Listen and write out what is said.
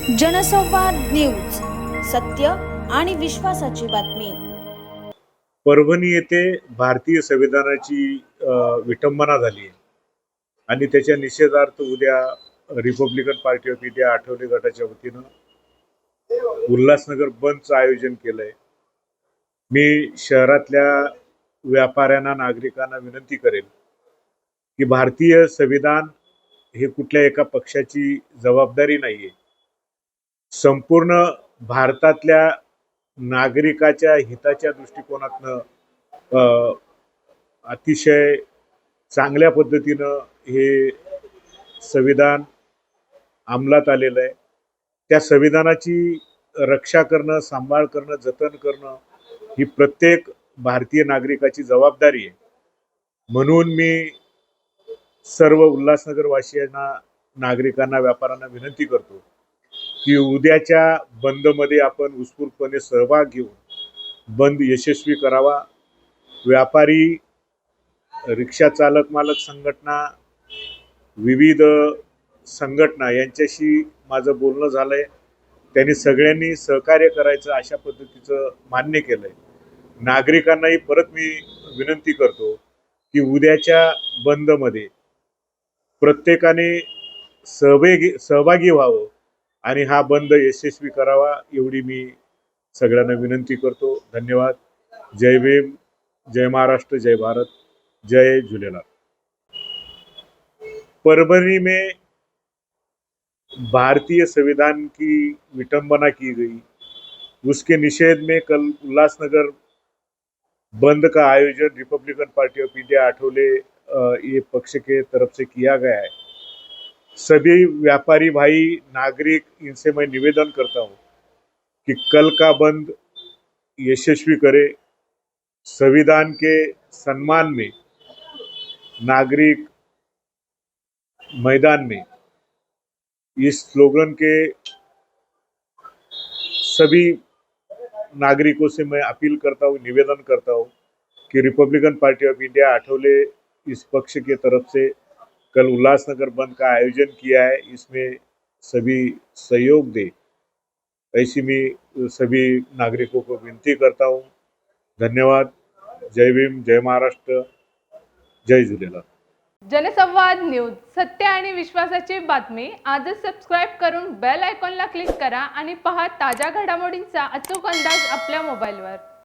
जनसंवाद न्यूज, सत्य आणि विश्वासाची बातमी। परभणी येथे भारतीय संविधानाची विटंबना झाली आणि त्याच्या निषेधार्थ उद्या Republican Party of India Athawale गटाच्या वतीनं उल्हासनगर बंदचं आयोजन केलंय। मी शहरातल्या व्यापाऱ्यांना, नागरिकांना विनंती करेन की भारतीय संविधान हे कुठल्या एका पक्षाची जबाबदारी नाहीये। संपूर्ण भारतातल्या नागरिकाच्या हिताच्या दृष्टिकोनातनं अतिशय चांगल्या पद्धतीनं हे संविधान अंमलात आलेलं आहे। त्या संविधानाची रक्षा करणं, सांभाळ करणं, जतन करणं ही प्रत्येक भारतीय नागरिकाची जबाबदारी आहे। म्हणून मी सर्व उल्हासनगर वासियांना, नागरिकांना, व्यापाऱ्यांना विनंती करतो की उद्याच्या बंदमध्ये आपण उत्स्फूर्तपणे सहभाग घेऊन बंद यशस्वी करावा। व्यापारी, रिक्षा चालक मालक संघटना, विविध संघटना यांच्याशी माझं बोलणं झालंय। त्यांनी सगळ्यांनी सहकार्य करायचं अशा पद्धतीचं मान्य केलंय। नागरिकांनाही परत मी विनंती करतो की उद्याच्या बंदमध्ये प्रत्येकाने सहभागी व्हावं आणि हा बंद यशस्वी करावा, एवढी मी सगळ्यांना विनंती करतो। धन्यवाद। जय भीम, जय महाराष्ट्र, जय भारत, जय झूलेलाल। परभणी में भारतीय संविधान की विटंबना की गई, उसके निषेध में कल उल्लासनगर बंद का आयोजन Republican Party of India Athawale ये पक्ष के तरफ से किया गया है। सभी व्यापारी भाई, नागरिक, इनसे मैं निवेदन करता हूं कि कल का बंद यशस्वी करे। संविधान के सम्मान में नागरिक मैदान में, इस स्लोगन के सभी नागरिकों से मैं अपील करता हूं, निवेदन करता हूं कि Republican Party of India Athawale इस पक्ष के तरफ से कल उल्लासनगर बंद का आयोजन किया है। इसमें सभी सहयोग दे, ऐसी मैं सभी नागरिकों को विनती करता हूं। धन्यवाद। जय भीम, जय महाराष्ट्र, जय झूलेलाल। जनसंवाद न्यूज, सत्य आणि विश्वासाची बातमी। आजच सबस्क्राइब करून बेल आयकॉनला क्लिक करा आणि पहा ताज्या घडामोडींचा अचूक अंदाज आपल्या मोबाईलवर।